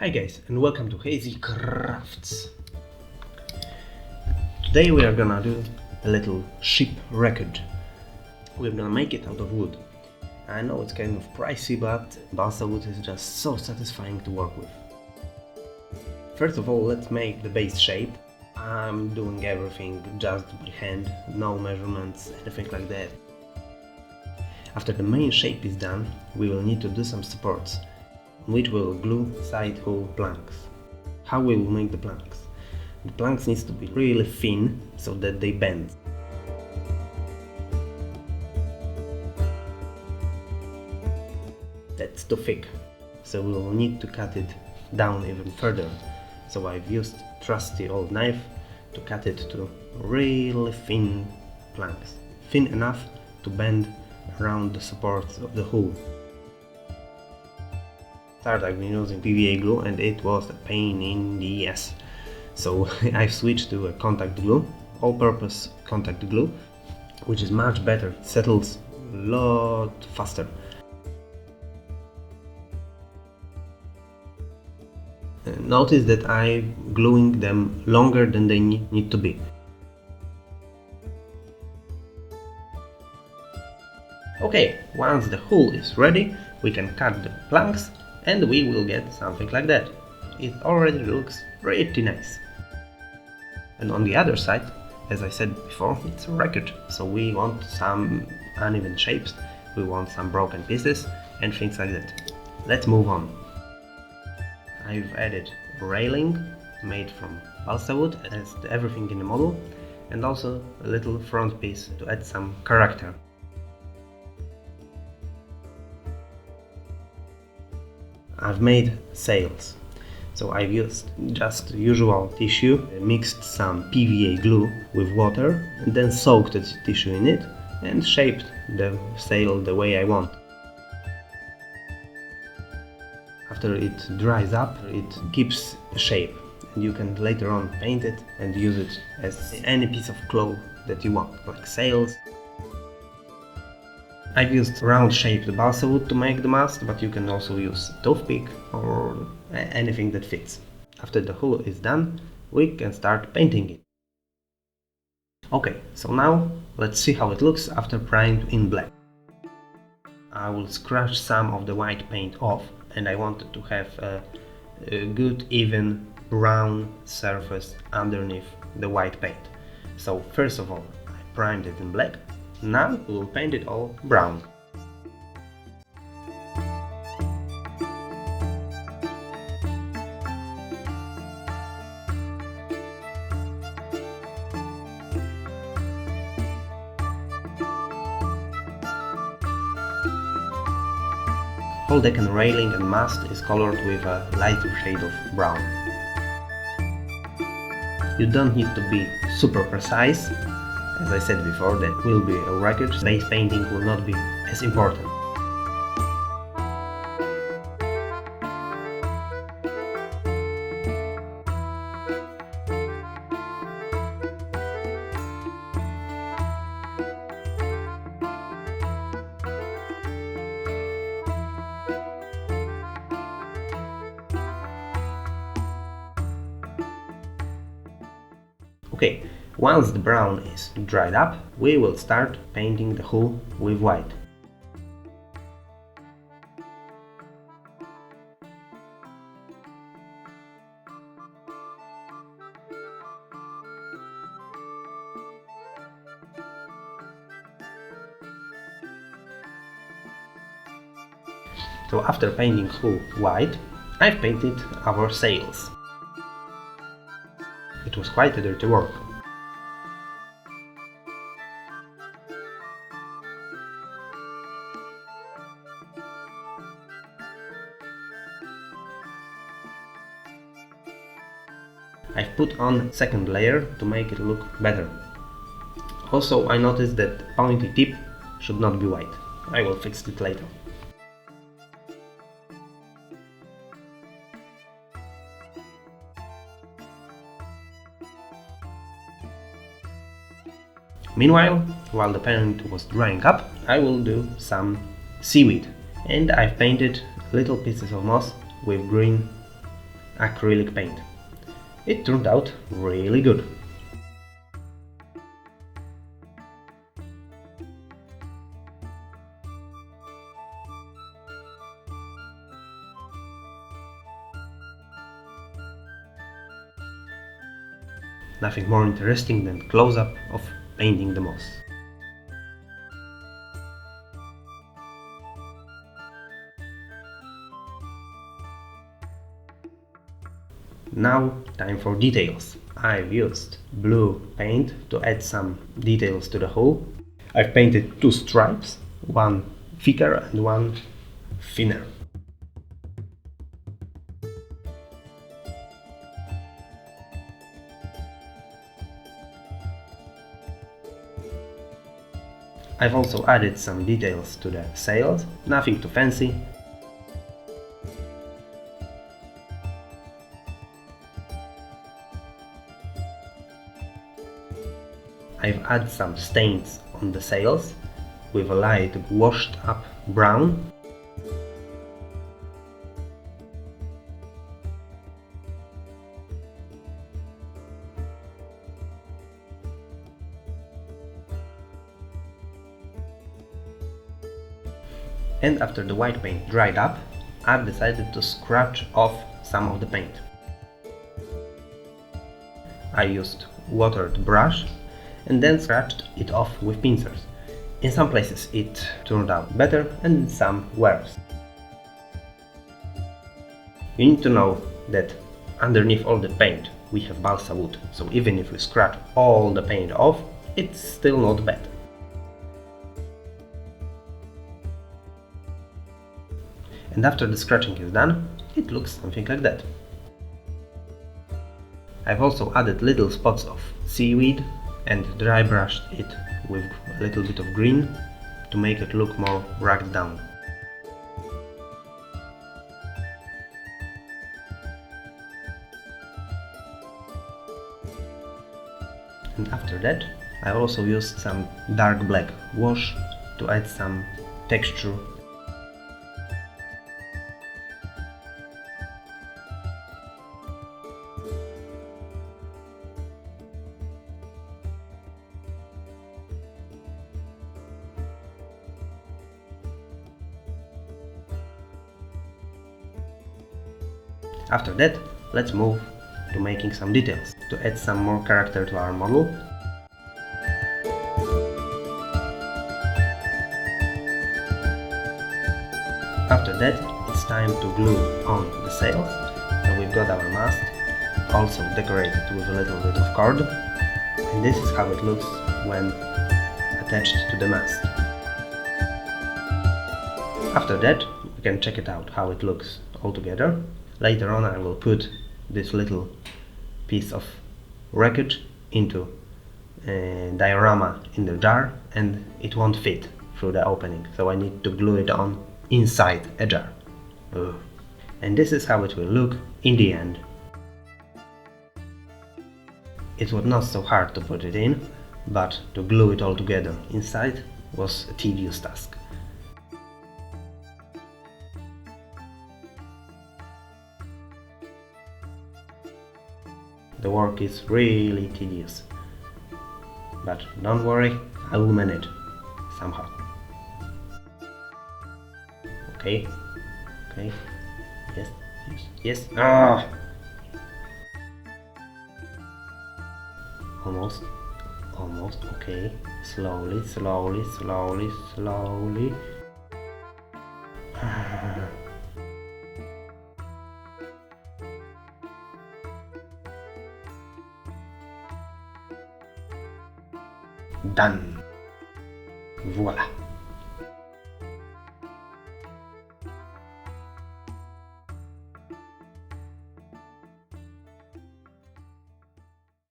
Hi guys, and welcome to Hazy Crafts. Today we are gonna do a little ship record. We're gonna make it out of wood. I know it's kind of pricey, but balsa wood is just so satisfying to work with. First of all, let's make the base shape. I'm doing everything just by hand, no measurements, anything like that. After the main shape is done, we will need to do some supports, which will glue side hull planks. How we will make the planks? The planks needs to be really thin so that they bend. That's too thick, so we will need to cut it down even further. So I've used trusty old knife to cut it to really thin planks, thin enough to bend around the supports of the hull. I've been using PVA glue and it was a pain in the ass. So I've switched to a contact glue, all-purpose contact glue, which is much better, settles a lot faster. Notice that I'm gluing them longer than they need to be. Okay, once the hull is ready, we can cut the planks and we will get something like that. It already looks pretty nice. And on the other side, as I said before, it's a record, so we want some uneven shapes, we want some broken pieces and things like that. Let's move on. I've added a railing made from balsa wood as everything in the model, and also a little front piece to add some character. I've made sails, so I've used just usual tissue, mixed some PVA glue with water, and then soaked the tissue in it and shaped the sail the way I want. After it dries up, it keeps the shape, and you can later on paint it and use it as any piece of cloth that you want, like sails. I've used round-shaped balsa wood to make the mast, but you can also use a toothpick or anything that fits. After the hull is done, we can start painting it. Okay, so now let's see how it looks after primed in black. I will scratch some of the white paint off, and I wanted to have a good even brown surface underneath the white paint. So first of all, I primed it in black. Now we will paint it all brown. Whole deck and railing and mast is colored with a lighter shade of brown. You don't need to be super precise. As I said before, that will be a record. Base painting will not be as important. Okay, once the brown is dried up, we will start painting the hull with white. So after painting hull white, I've painted our sails. It was quite a dirty work. I've put on second layer to make it look better. Also, I noticed that the pointy tip should not be white. I will fix it later. Meanwhile, while the paint was drying up, I will do some seaweed, and I've painted little pieces of moss with green acrylic paint. It turned out really good. Nothing more interesting than close-up of painting the moss. Now time for details. I've used blue paint to add some details to the hull. I've painted 2 stripes, one thicker and one thinner. I've also added some details to the sails, nothing too fancy. I've added some stains on the sails with a light washed up brown. And after the white paint dried up, I've decided to scratch off some of the paint. I used watered brush and then scratched it off with pincers. In some places it turned out better and in some worse. You need to know that underneath all the paint we have balsa wood, so even if we scratch all the paint off, it's still not bad. And after the scratching is done, it looks something like that. I've also added little spots of seaweed and dry brushed it with a little bit of green to make it look more rugged down. And after that, I also used some dark black wash to add some texture. After that, let's move to making some details to add some more character to our model. After that, it's time to glue on the sails. So we've got our mast, also decorated with a little bit of cord, and this is how it looks when attached to the mast. After that, we can check it out how it looks all together. Later on I will put this little piece of wreckage into a diorama in the jar, and it won't fit through the opening, so I need to glue it on inside a jar. Ugh. And this is how it will look in the end. It was not so hard to put it in, but to glue it all together inside was a tedious task. The work is really tedious, but don't worry, I will manage somehow. Okay, yes. Ah! Almost, okay. Slowly. Done. Voila.